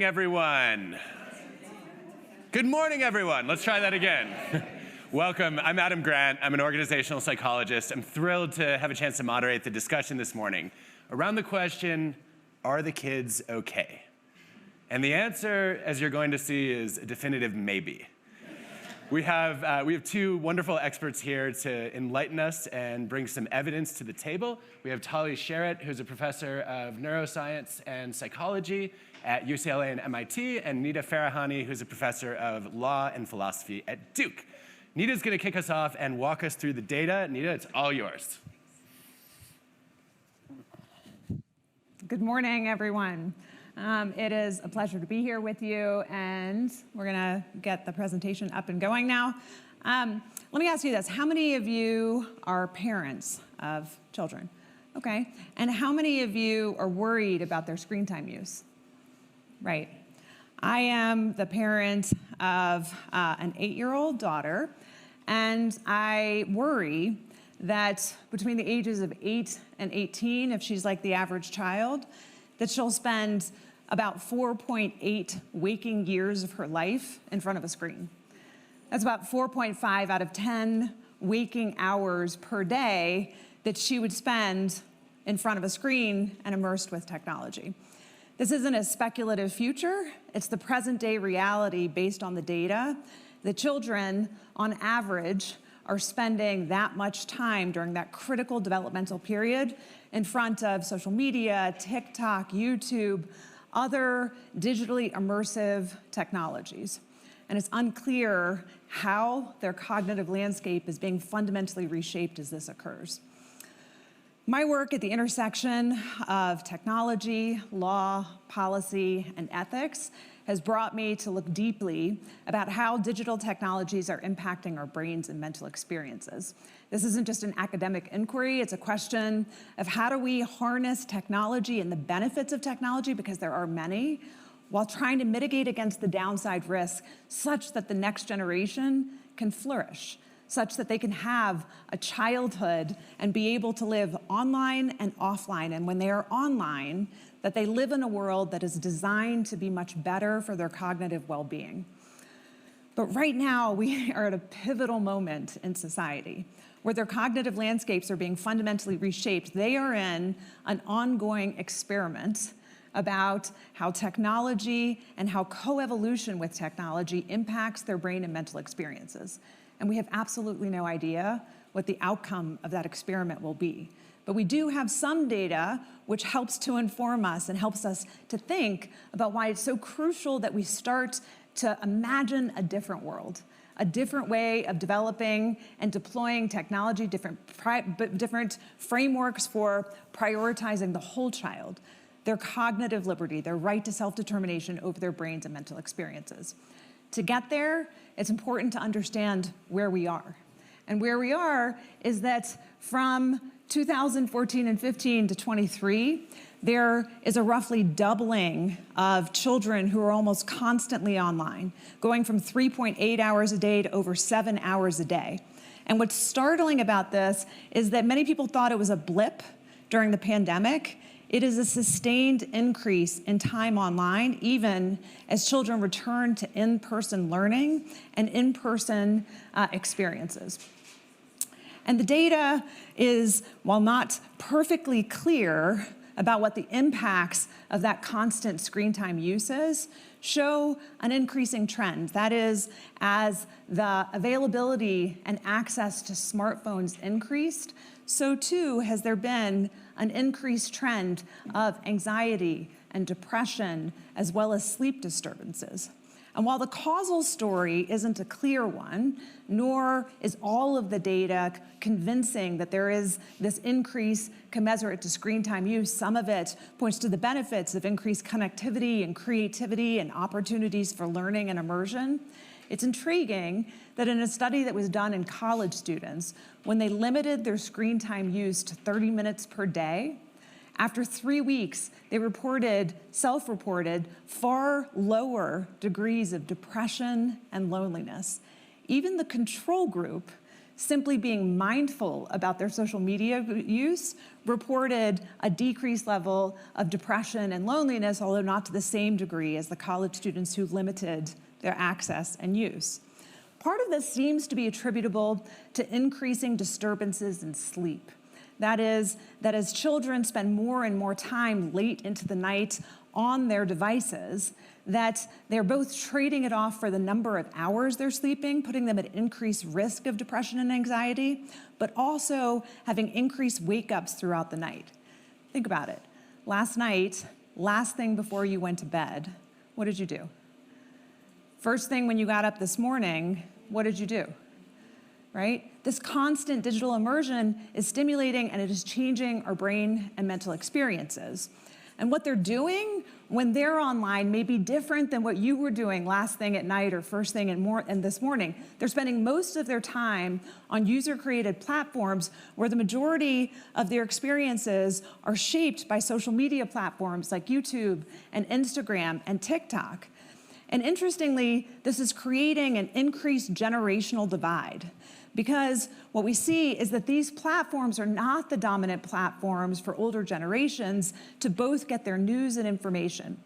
Everyone. Good morning, everyone. Let's try that again. Welcome. I'm Adam Grant. I'm an organizational psychologist. I'm thrilled to have a chance to moderate the discussion this morning around the question, are the kids okay? And the answer, as you're going to see, is a definitive maybe. We have two wonderful experts here to enlighten us and bring some evidence to the table. We have Tly Sherret, who's a professor of neuroscience and psychology at UCLA and MIT, and Nita, who's a professor of law and philosophy at Duke. Nita's going to kick us off and walk us through the data. Nita, it's all yours. Good morning, everyone. It is a pleasure to be here with you, and we're going to get the presentation up and going now. Let me ask you this. How many of you are parents of children? Okay. And how many of you are worried about their screen time use? Right. I am the parent of an 8-year-old daughter, and I worry that between the ages of 8 and 18, if she's like the average child, that she'll spend about 4.8 waking years of her life in front of a screen. That's about 4.5 out of 10 waking hours per day that she would spend in front of a screen and immersed with technology. This isn't a speculative future. It's the present day reality based on the data that children, on average, are spending that much time during that critical developmental period in front of social media, TikTok, YouTube, other digitally immersive technologies. And it's unclear how their cognitive landscape is being fundamentally reshaped as this occurs. My work at the intersection of technology, law, policy, and ethics has brought me to look deeply about how digital technologies are impacting our brains and mental experiences. This isn't just an academic inquiry, it's a question of how do we harness technology and the benefits of technology, because there are many, while trying to mitigate against the downside risk such that the next generation can flourish, such that they can have a childhood and be able to live online and offline. And when they are online, that they live in a world that is designed to be much better for their cognitive well-being. But right now, we are at a pivotal moment in society where their cognitive landscapes are being fundamentally reshaped. They are in an ongoing experiment about how technology and how coevolution with technology impacts their brain and mental experiences. And we have absolutely no idea what the outcome of that experiment will be. But we do have some data which helps to inform us and helps us to think about why it's so crucial that we start to imagine a different world, a different way of developing and deploying technology, different frameworks for prioritizing the whole child, their cognitive liberty, their right to self-determination over their brains and mental experiences. To get there, it's important to understand where we are. And where we are is that from 2014 and 15 to 23, there is a roughly doubling of children who are almost constantly online, going from 3.8 hours a day to over 7 hours a day. And what's startling about this is that many people thought it was a blip during the pandemic. It is a sustained increase in time online, even as children return to in-person learning and in-person experiences. And the data is, while not perfectly clear about what the impacts of that constant screen time use is, show an increasing trend. That is, as the availability and access to smartphones increased, so too has there been an increased trend of anxiety and depression, as well as sleep disturbances. And while the causal story isn't a clear one, nor is all of the data convincing that there is this increase commensurate to screen time use, some of it points to the benefits of increased connectivity and creativity and opportunities for learning and immersion. It's intriguing that in a study that was done in college students, when they limited their screen time use to 30 minutes per day, after 3 weeks, they self-reported far lower degrees of depression and loneliness. Even the control group simply being mindful about their social media use reported a decreased level of depression and loneliness, although not to the same degree as the college students who limited their access and use. Part of this seems to be attributable to increasing disturbances in sleep. That is, that as children spend more and more time late into the night on their devices, that they're both trading it off for the number of hours they're sleeping, putting them at increased risk of depression and anxiety, but also having increased wake-ups throughout the night. Think about it. Last night, last thing before you went to bed, what did you do? First thing when you got up this morning, what did you do? Right? This constant digital immersion is stimulating and it is changing our brain and mental experiences. And what they're doing when they're online may be different than what you were doing last thing at night or first thing in this morning. They're spending most of their time on user-created platforms where the majority of their experiences are shaped by social media platforms like YouTube and Instagram and TikTok. And interestingly, this is creating an increased generational divide, because what we see is that these platforms are not the dominant platforms for older generations to both get their news and information.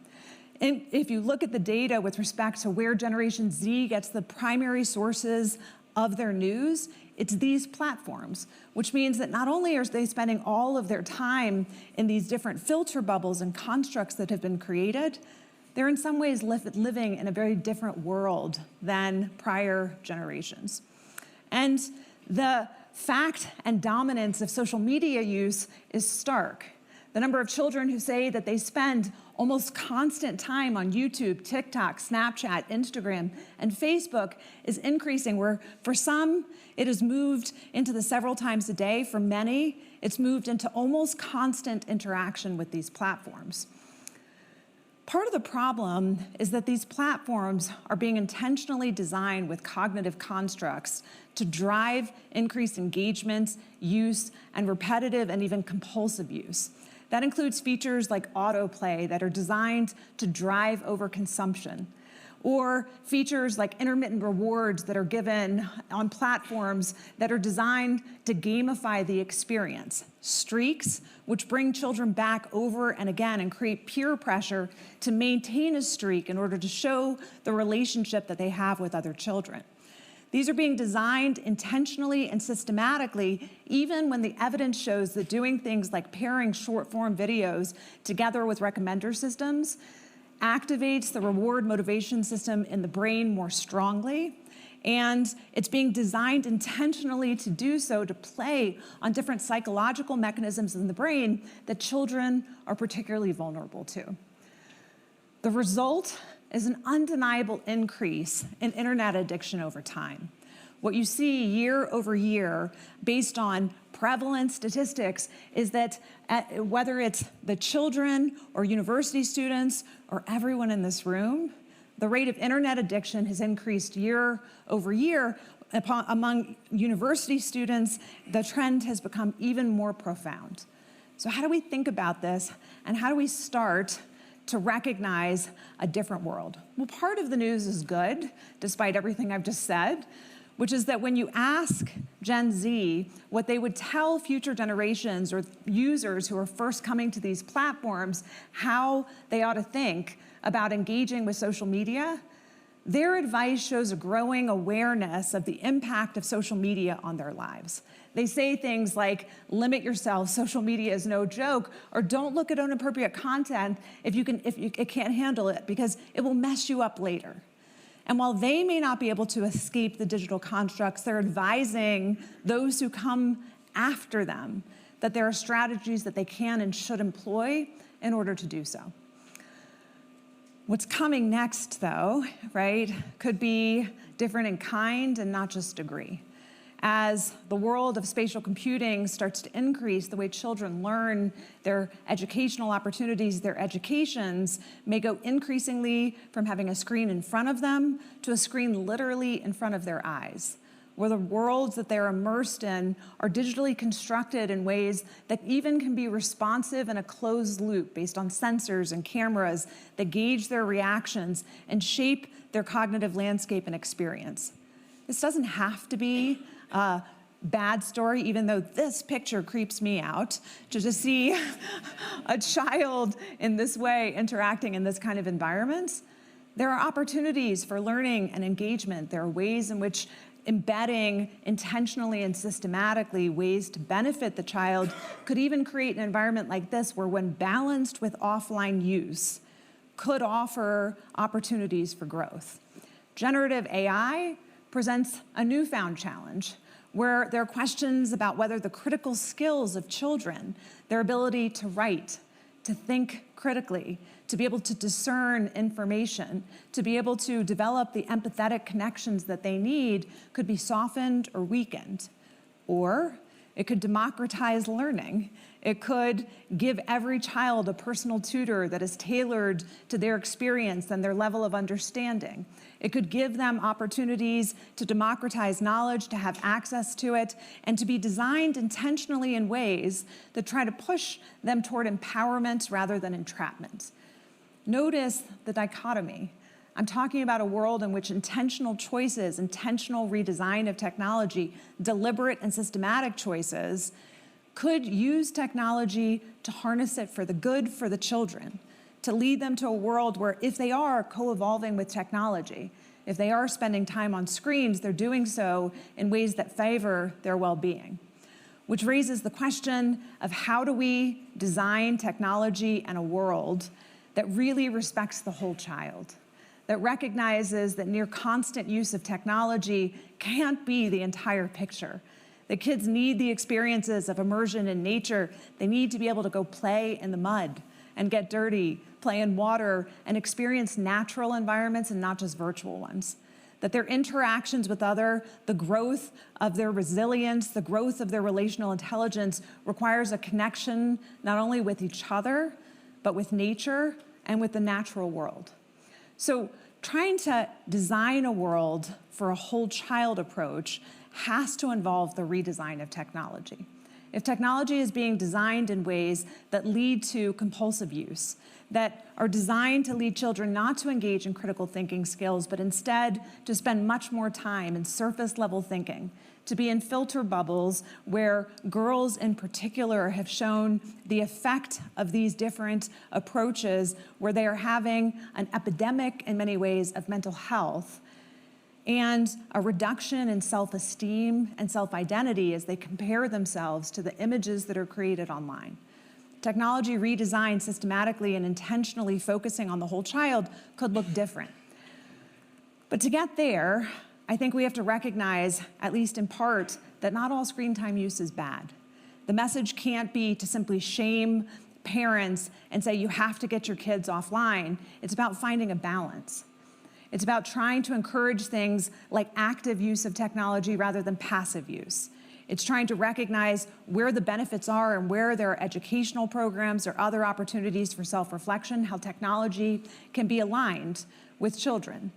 And if you look at the data with respect to where Generation Z gets the primary sources of their news, it's these platforms, which means that not only are they spending all of their time in these different filter bubbles and constructs that have been created, they're in some ways living in a very different world than prior generations. And the fact and dominance of social media use is stark. The number of children who say that they spend almost constant time on YouTube, TikTok, Snapchat, Instagram, and Facebook is increasing, where for some, it has moved into the several times a day. For many, it's moved into almost constant interaction with these platforms. Part of the problem is that these platforms are being intentionally designed with cognitive constructs to drive increased engagement, use, and repetitive and even compulsive use. That includes features like autoplay that are designed to drive overconsumption, or features like intermittent rewards that are given on platforms that are designed to gamify the experience. Streaks, which bring children back over and again and create peer pressure to maintain a streak in order to show the relationship that they have with other children. These are being designed intentionally and systematically, even when the evidence shows that doing things like pairing short-form videos together with recommender systems activates the reward motivation system in the brain more strongly, and it's being designed intentionally to do so, to play on different psychological mechanisms in the brain that children are particularly vulnerable to. The result is an undeniable increase in internet addiction over time. What you see year over year, based on prevalent statistics, is that whether it's the children or university students or everyone in this room, the rate of internet addiction has increased year over year. Among university students, the trend has become even more profound. So how do we think about this, and how do we start to recognize a different world? Well, part of the news is good, despite everything I've just said, which is that when you ask Gen Z what they would tell future generations or users who are first coming to these platforms, how they ought to think about engaging with social media, their advice shows a growing awareness of the impact of social media on their lives. They say things like, limit yourself, social media is no joke, or don't look at inappropriate content if you can't handle it, because it will mess you up later. And while they may not be able to escape the digital constructs, they're advising those who come after them that there are strategies that they can and should employ in order to do so. What's coming next, though, right, could be different in kind and not just degree. As the world of spatial computing starts to increase, the way children learn, their educational opportunities, their educations may go increasingly from having a screen in front of them to a screen literally in front of their eyes, where the worlds that they're immersed in are digitally constructed in ways that even can be responsive in a closed loop based on sensors and cameras that gauge their reactions and shape their cognitive landscape and experience. This doesn't have to be bad story, even though this picture creeps me out, to just see a child in this way interacting in this kind of environment. There are opportunities for learning and engagement. There are ways in which embedding intentionally and systematically ways to benefit the child could even create an environment like this where, when balanced with offline use, could offer opportunities for growth. Generative AI presents a newfound challenge where there are questions about whether the critical skills of children, their ability to write, to think critically, to be able to discern information, to be able to develop the empathetic connections that they need, could be softened or weakened. Or it could democratize learning. It could give every child a personal tutor that is tailored to their experience and their level of understanding. It could give them opportunities to democratize knowledge, to have access to it, and to be designed intentionally in ways that try to push them toward empowerment rather than entrapment. Notice the dichotomy. I'm talking about a world in which intentional choices, intentional redesign of technology, deliberate and systematic choices could use technology to harness it for the good for the children, to lead them to a world where, if they are co-evolving with technology, if they are spending time on screens, they're doing so in ways that favor their well-being. Which raises the question of, how do we design technology and a world that really respects the whole child, that recognizes that near constant use of technology can't be the entire picture? The kids need the experiences of immersion in nature. They need to be able to go play in the mud and get dirty, play in water, and experience natural environments and not just virtual ones. That their interactions with other, the growth of their resilience, the growth of their relational intelligence requires a connection not only with each other, but with nature and with the natural world. So trying to design a world for a whole child approach has to involve the redesign of technology. If technology is being designed in ways that lead to compulsive use, that are designed to lead children not to engage in critical thinking skills, but instead to spend much more time in surface level thinking, to be in filter bubbles where girls in particular have shown the effect of these different approaches, where they are having an epidemic in many ways of mental health and a reduction in self-esteem and self-identity as they compare themselves to the images that are created online. Technology redesigned systematically and intentionally focusing on the whole child could look different. But to get there, I think we have to recognize, at least in part, that not all screen time use is bad. The message can't be to simply shame parents and say you have to get your kids offline. It's about finding a balance. It's about trying to encourage things like active use of technology rather than passive use. It's trying to recognize where the benefits are and where there are educational programs or other opportunities for self-reflection, how technology can be aligned with children.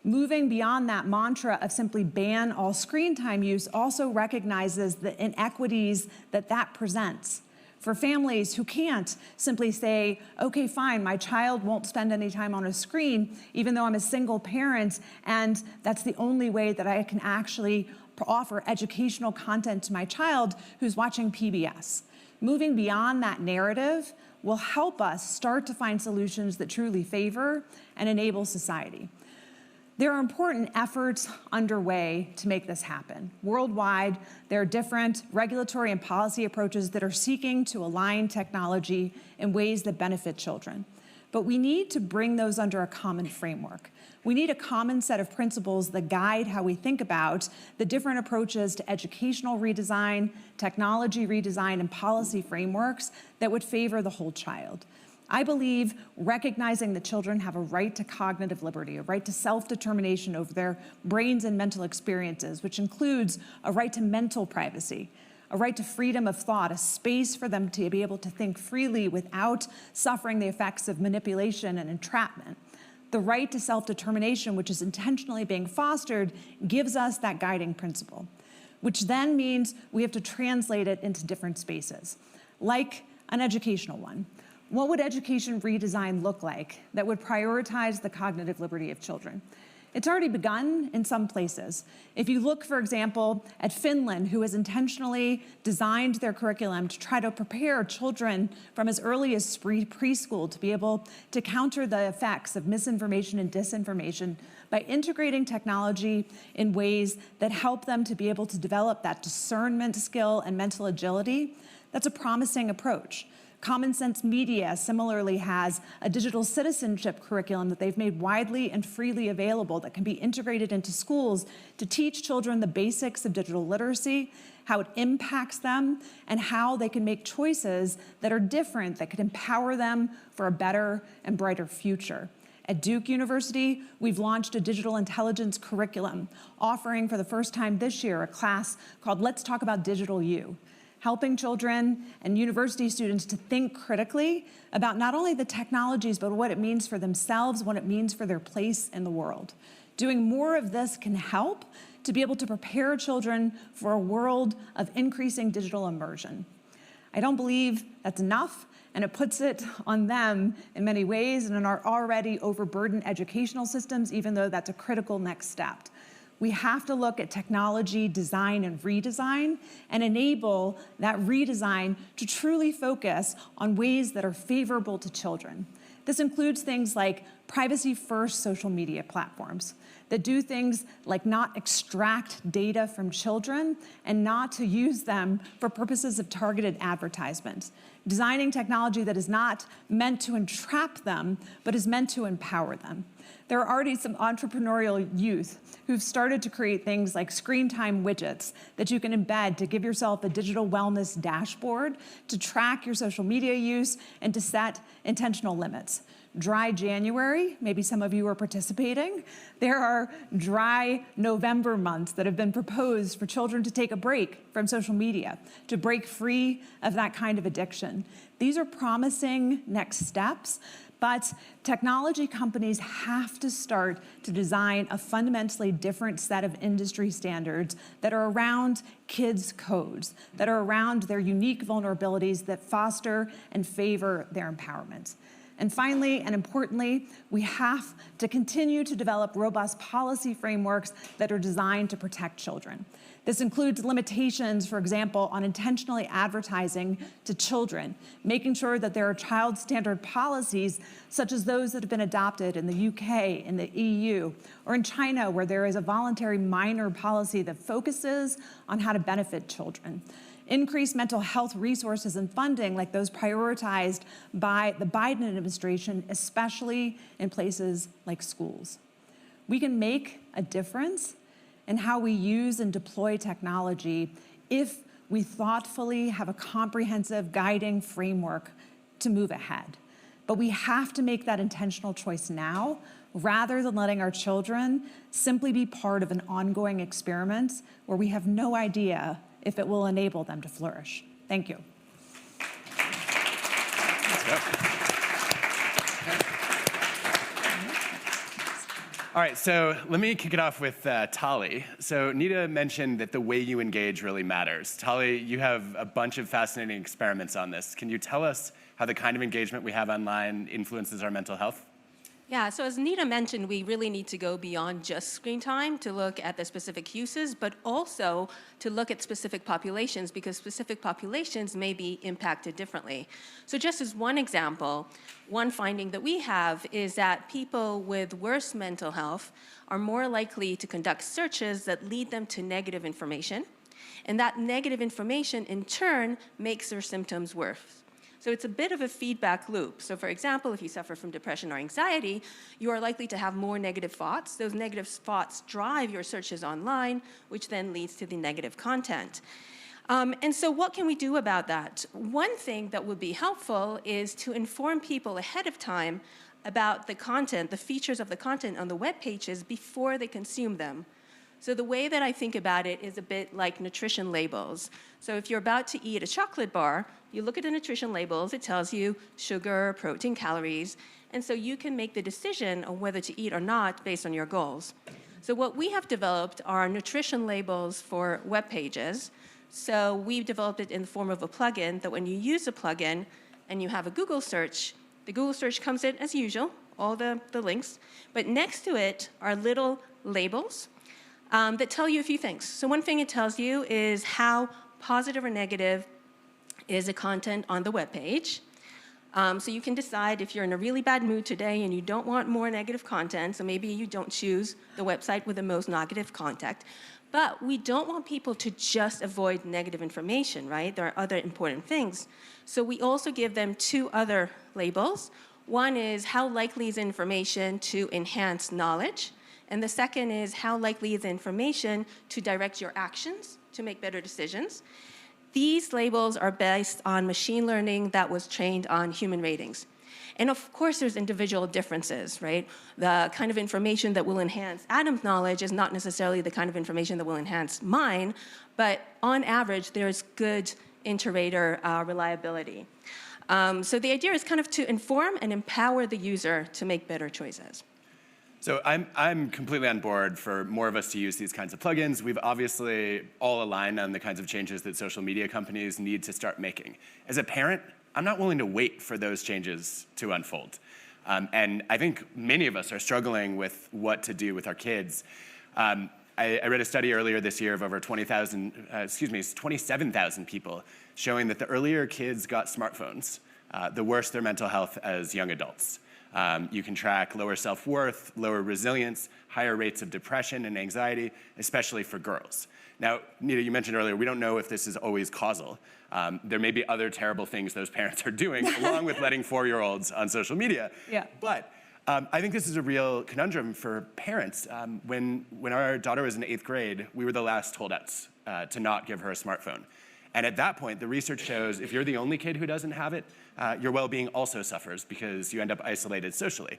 Moving beyond that mantra of simply ban all screen time use also recognizes the inequities that that presents. For families who can't simply say, okay, fine, my child won't spend any time on a screen, even though I'm a single parent, and that's the only way that I can actually offer educational content to my child who's watching PBS. Moving beyond that narrative will help us start to find solutions that truly favor and enable society. There are important efforts underway to make this happen. Worldwide, there are different regulatory and policy approaches that are seeking to align technology in ways that benefit children. But we need to bring those under a common framework. We need a common set of principles that guide how we think about the different approaches to educational redesign, technology redesign, and policy frameworks that would favor the whole child. I believe recognizing that children have a right to cognitive liberty, a right to self-determination over their brains and mental experiences, which includes a right to mental privacy, a right to freedom of thought, a space for them to be able to think freely without suffering the effects of manipulation and entrapment. The right to self-determination, which is intentionally being fostered, gives us that guiding principle, which then means we have to translate it into different spaces, like an educational one. What would education redesign look like that would prioritize the cognitive liberty of children? It's already begun in some places. If you look, for example, at Finland, who has intentionally designed their curriculum to try to prepare children from as early as preschool to be able to counter the effects of misinformation and disinformation by integrating technology in ways that help them to be able to develop that discernment skill and mental agility, that's a promising approach. Common Sense Media similarly has a digital citizenship curriculum that they've made widely and freely available that can be integrated into schools to teach children the basics of digital literacy, how it impacts them, and how they can make choices that are different, that could empower them for a better and brighter future. At Duke University, we've launched a digital intelligence curriculum, offering for the first time this year a class called Let's Talk About Digital You, helping children and university students to think critically about not only the technologies, but what it means for themselves, what it means for their place in the world. Doing more of this can help to be able to prepare children for a world of increasing digital immersion. I don't believe that's enough, and it puts it on them in many ways and in our already overburdened educational systems, even though that's a critical next step. We have to look at technology design and redesign and enable that redesign to truly focus on ways that are favorable to children. This includes things like privacy-first social media platforms that do things like not extract data from children and not to use them for purposes of targeted advertisements. Designing technology that is not meant to entrap them, but is meant to empower them. There are already some entrepreneurial youth who've started to create things like screen time widgets that you can embed to give yourself a digital wellness dashboard to track your social media use and to set intentional limits. Dry January, maybe some of you are participating. There are dry November months that have been proposed for children to take a break from social media, to break free of that kind of addiction. These are promising next steps, but technology companies have to start to design a fundamentally different set of industry standards that are around kids' codes, that are around their unique vulnerabilities that foster and favor their empowerment. And finally, and importantly, we have to continue to develop robust policy frameworks that are designed to protect children. This includes limitations, for example, on intentionally advertising to children, making sure that there are child standard policies such as those that have been adopted in the UK, in the EU, or in China, where there is a voluntary minor policy that focuses on how to benefit children. Increased mental health resources and funding like those prioritized by the Biden administration, especially in places like schools. We can make a difference in how we use and deploy technology if we thoughtfully have a comprehensive guiding framework to move ahead. But we have to make that intentional choice now, rather than letting our children simply be part of an ongoing experiment where we have no idea if it will enable them to flourish. Thank you. Let's go. All right, so let me kick it off with Tly. So Nita mentioned that the way you engage really matters. Tly, you have a bunch of fascinating experiments on this. Can you tell us how the kind of engagement we have online influences our mental health? Yeah, so as Nita mentioned, we really need to go beyond just screen time to look at the specific uses, but also to look at specific populations, because specific populations may be impacted differently. So just as one example, one finding that we have is that people with worse mental health are more likely to conduct searches that lead them to negative information, and that negative information in turn makes their symptoms worse. So it's a bit of a feedback loop. So for example, if you suffer from depression or anxiety, you are likely to have more negative thoughts. Those negative thoughts drive your searches online, which then leads to the negative content. And so what can we do about that? One thing that would be helpful is to inform people ahead of time about the content, the features of the content on the web pages before they consume them. So the way that I think about it is a bit like nutrition labels. So if you're about to eat a chocolate bar, you look at the nutrition labels, it tells you sugar, protein, calories, and so you can make the decision on whether to eat or not based on your goals. So what we have developed are nutrition labels for web pages. So we've developed it in the form of a plugin that when you use a plugin and you have a Google search, the Google search comes in as usual, all the links. But next to it are little labels that tell you a few things. So one thing it tells you is how positive or negative is the content on the web page. So you can decide if you're in a really bad mood today and you don't want more negative content, so maybe you don't choose the website with the most negative content. But we don't want people to just avoid negative information, right? There are other important things. So we also give them two other labels. One is how likely is information to enhance knowledge, and the second is how likely is the information to direct your actions to make better decisions. These labels are based on machine learning that was trained on human ratings. And of course, there's individual differences, right? The kind of information that will enhance Adam's knowledge is not necessarily the kind of information that will enhance mine, but on average, there's good inter-rater reliability. So the idea is kind of to inform and empower the user to make better choices. So I'm completely on board for more of us to use these kinds of plugins. We've obviously all aligned on the kinds of changes that social media companies need to start making. As a parent, I'm not willing to wait for those changes to unfold. And I think many of us are struggling with what to do with our kids. I read a study earlier this year of over 27,000 people showing that the earlier kids got smartphones, the worse their mental health as young adults. You can track lower self-worth, lower resilience, higher rates of depression and anxiety, especially for girls. Now, Nita, you mentioned earlier, we don't know if this is always causal. There may be other terrible things those parents are doing, along with letting 4-year-olds on social media. Yeah. But I think this is a real conundrum for parents. When our daughter was in 8th grade, we were the last holdouts to not give her a smartphone. And at that point, the research shows if you're the only kid who doesn't have it, your well-being also suffers because you end up isolated socially.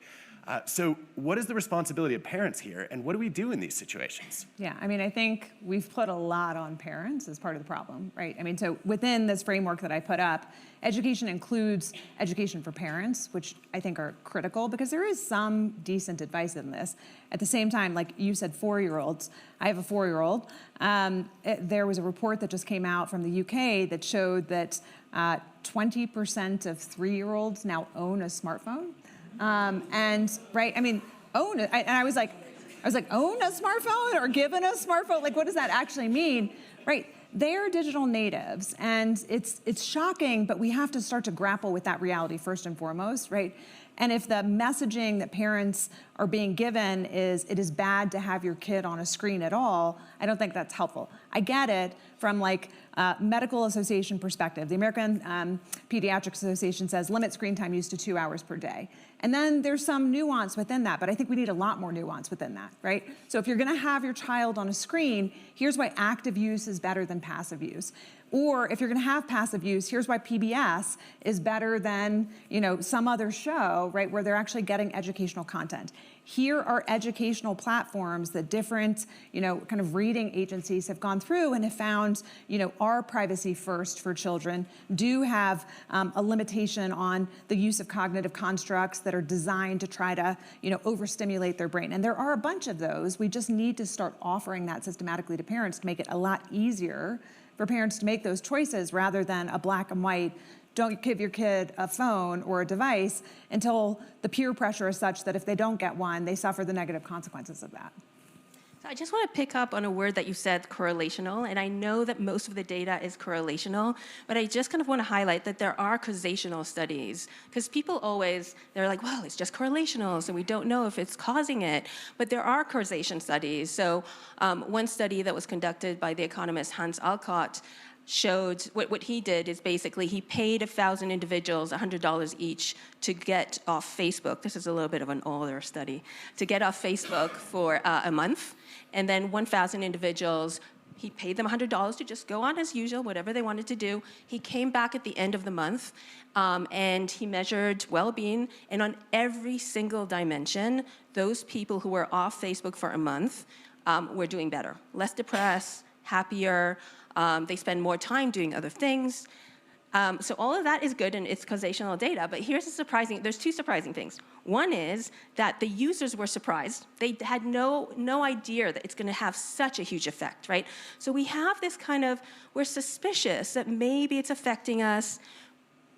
So what is the responsibility of parents here, and what do we do in these situations? Yeah, I mean, I think we've put a lot on parents as part of the problem, right? I mean, so within this framework that I put up, education includes education for parents, which I think are critical because there is some decent advice in this. At the same time, like you said, 4-year-olds. I have a 4-year-old. There was a report that just came out from the UK that showed that 20% of 3-year-olds now own a smartphone. And right, I mean, own it. And I was like, own a smartphone or given a smartphone? Like, what does that actually mean? Right, they're digital natives, and it's shocking, but we have to start to grapple with that reality first and foremost, right? And if the messaging that parents are being given is it is bad to have your kid on a screen at all, I don't think that's helpful. I get it from like medical association perspective. The American Pediatric Association says limit screen time use to 2 hours per day. And then there's some nuance within that, but I think we need a lot more nuance within that, right? So if you're gonna have your child on a screen, here's why active use is better than passive use. Or if you're gonna have passive use, here's why PBS is better than, you know, some other show, right, where they're actually getting educational content. Here are educational platforms that different, you know, kind of reading agencies have gone through and have found, you know, are privacy first for children, do have a limitation on the use of cognitive constructs that are designed to try to, you know, overstimulate their brain. And there are a bunch of those. We just need to start offering that systematically to parents to make it a lot easier for parents to make those choices rather than a black and white, don't give your kid a phone or a device until the peer pressure is such that if they don't get one, they suffer the negative consequences of that. So I just want to pick up on a word that you said, correlational, and I know that most of the data is correlational, but I just kind of want to highlight that there are causational studies, because people always, they're like, well, it's just correlational, so we don't know if it's causing it, but there are causation studies. So one study that was conducted by the economist Hans Alcott showed what he did is basically he paid 1,000 individuals $100 each to get off Facebook. This is a little bit of an older study. To get off Facebook for a month. And then 1,000 individuals, he paid them $100 to just go on as usual, whatever they wanted to do. He came back at the end of the month and he measured well-being. And on every single dimension, those people who were off Facebook for a month were doing better. Less depressed, happier, they spend more time doing other things. So all of that is good and it's causational data, but there's two surprising things. One is that the users were surprised. They had no idea that it's gonna have such a huge effect, right? So we have this kind of, we're suspicious that maybe it's affecting us,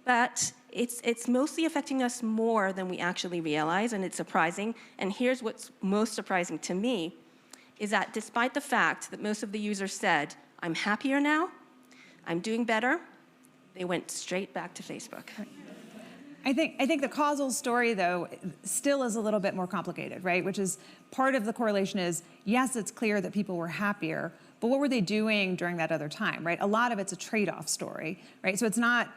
but it's mostly affecting us more than we actually realize, and it's surprising. And here's what's most surprising to me, is that despite the fact that most of the users said, I'm happier now, I'm doing better, they went straight back to Facebook. I think the causal story, though, still is a little bit more complicated, right? Which is part of the correlation is, yes, it's clear that people were happier, but what were they doing during that other time, right? A lot of it's a trade-off story, right? So it's not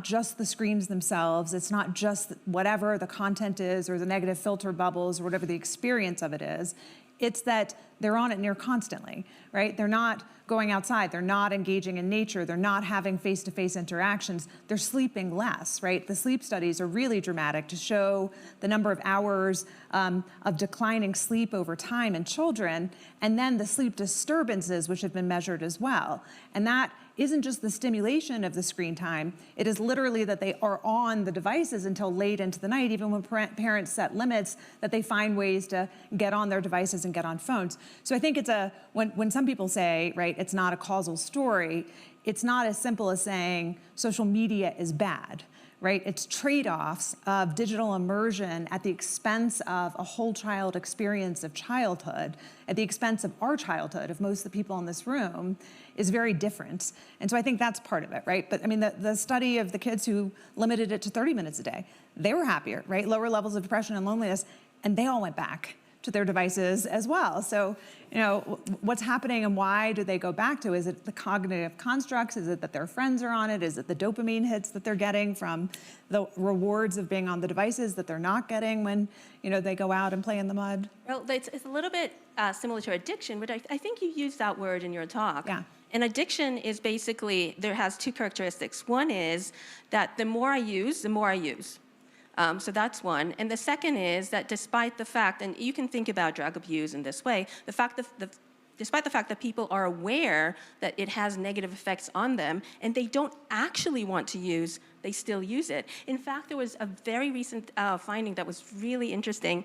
just the screens themselves. It's not just whatever the content is or the negative filter bubbles or whatever the experience of it is. It's that they're on it near constantly, right? They're not going outside. They're not engaging in nature. They're not having face-to-face interactions. They're sleeping less, right? The sleep studies are really dramatic to show the number of hours of declining sleep over time in children, and then the sleep disturbances, which have been measured as well. And that isn't just the stimulation of the screen time. It is literally that they are on the devices until late into the night, even when parents set limits, that they find ways to get on their devices and get on phones. So I think it's when some people say, right, it's not a causal story, it's not as simple as saying social media is bad, right? It's trade-offs of digital immersion at the expense of a whole child experience of childhood, at the expense of our childhood, of most of the people in this room, is very different. And so I think that's part of it, right? But I mean, the study of the kids who limited it to 30 minutes a day, they were happier, right? Lower levels of depression and loneliness, and they all went back to their devices as well. So, you know, what's happening and why do they go back to? Is it the cognitive constructs? Is it that their friends are on it? Is it the dopamine hits that they're getting from the rewards of being on the devices that they're not getting when, you know, they go out and play in the mud? Well, it's a little bit similar to addiction, but I think you used that word in your talk. Yeah. And addiction is basically, there has two characteristics. One is that the more I use, the more I use. So that's one. And the second is that despite the fact, and you can think about drug abuse in this way, despite the fact that people are aware that it has negative effects on them and they don't actually want to use, they still use it. In fact, there was a very recent finding that was really interesting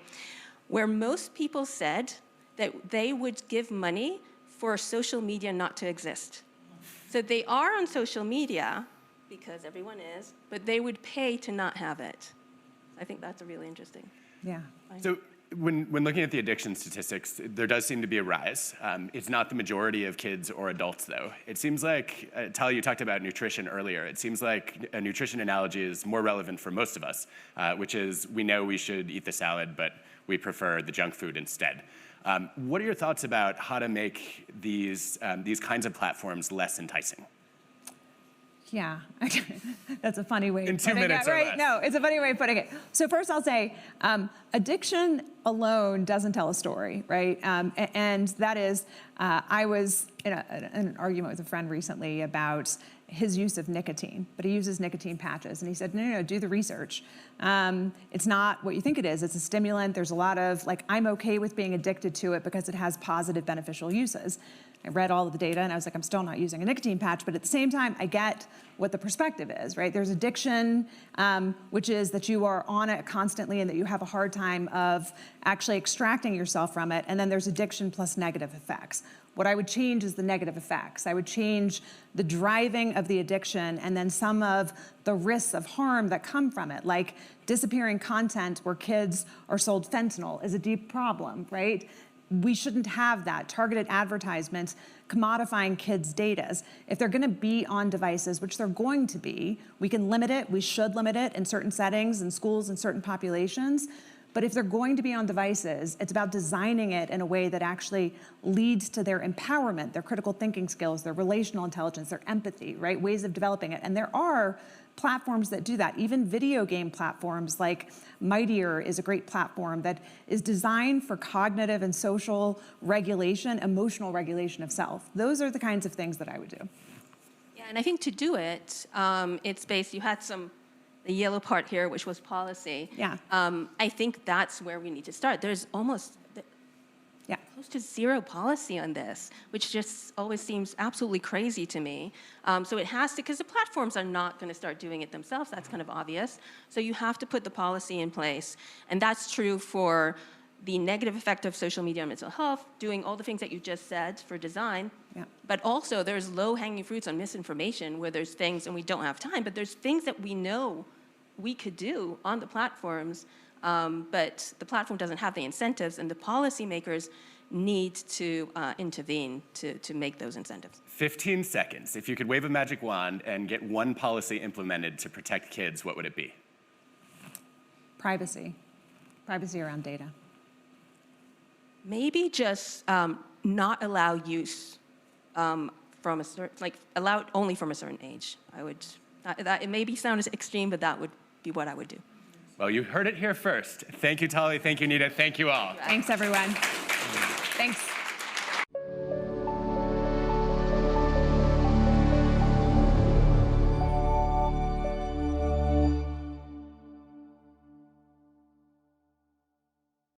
where most people said that they would give money for social media not to exist. So they are on social media because everyone is, but they would pay to not have it. I think that's really interesting. Yeah. So when looking at the addiction statistics, there does seem to be a rise. It's not the majority of kids or adults, though. It seems like, Tly, you talked about nutrition earlier. It seems like a nutrition analogy is more relevant for most of us, which is we know we should eat the salad, but we prefer the junk food instead. What are your thoughts about how to make these kinds of platforms less enticing? Yeah, that's a funny way in of 2 putting minutes it. Or right? less. No, it's a funny way of putting it. So first I'll say, addiction alone doesn't tell a story, right? And that is, I was in an argument with a friend recently about his use of nicotine, but he uses nicotine patches. And he said, no, do the research. It's not what you think it is. It's a stimulant. There's a lot of, I'm okay with being addicted to it because it has positive beneficial uses. I read all of the data and I was like, I'm still not using a nicotine patch, but at the same time, I get what the perspective is, right? There's addiction, which is that you are on it constantly and that you have a hard time of actually extracting yourself from it. And then there's addiction plus negative effects. What I would change is the negative effects. I would change the driving of the addiction and then some of the risks of harm that come from it, like disappearing content where kids are sold fentanyl is a deep problem, right? We shouldn't have that. Targeted advertisements, commodifying kids' data. If they're gonna be on devices, which they're going to be, we can limit it, we should limit it in certain settings, in schools, in certain populations. But if they're going to be on devices, it's about designing it in a way that actually leads to their empowerment, their critical thinking skills, their relational intelligence, their empathy, right? Ways of developing it. And there are platforms that do that. Even video game platforms like Mightier is a great platform that is designed for cognitive and social regulation, emotional regulation of self. Those are the kinds of things that I would do. Yeah, and I think to do it, it's based, you had the yellow part here, which was policy. Yeah. I think that's where we need to start. There's almost close to zero policy on this, which just always seems absolutely crazy to me. So it has to, because the platforms are not going to start doing it themselves. That's kind of obvious. So you have to put the policy in place. And that's true for the negative effect of social media on mental health, doing all the things that you just said for design. Yeah. But also there's low-hanging fruits on misinformation where there's things, and we don't have time, but there's things that we know we could do on the platforms, but the platform doesn't have the incentives, and the policymakers need to intervene to make those incentives. 15 seconds. If you could wave a magic wand and get one policy implemented to protect kids, what would it be? Privacy. Privacy around data. Maybe just not allow use from a certain, like allow it only from a certain age. I would, that it maybe sounds extreme, but that would be what I would do. Well, you heard it here first. Thank you, Tly. Thank you, Nita. Thank you all. Thanks, everyone. Thanks.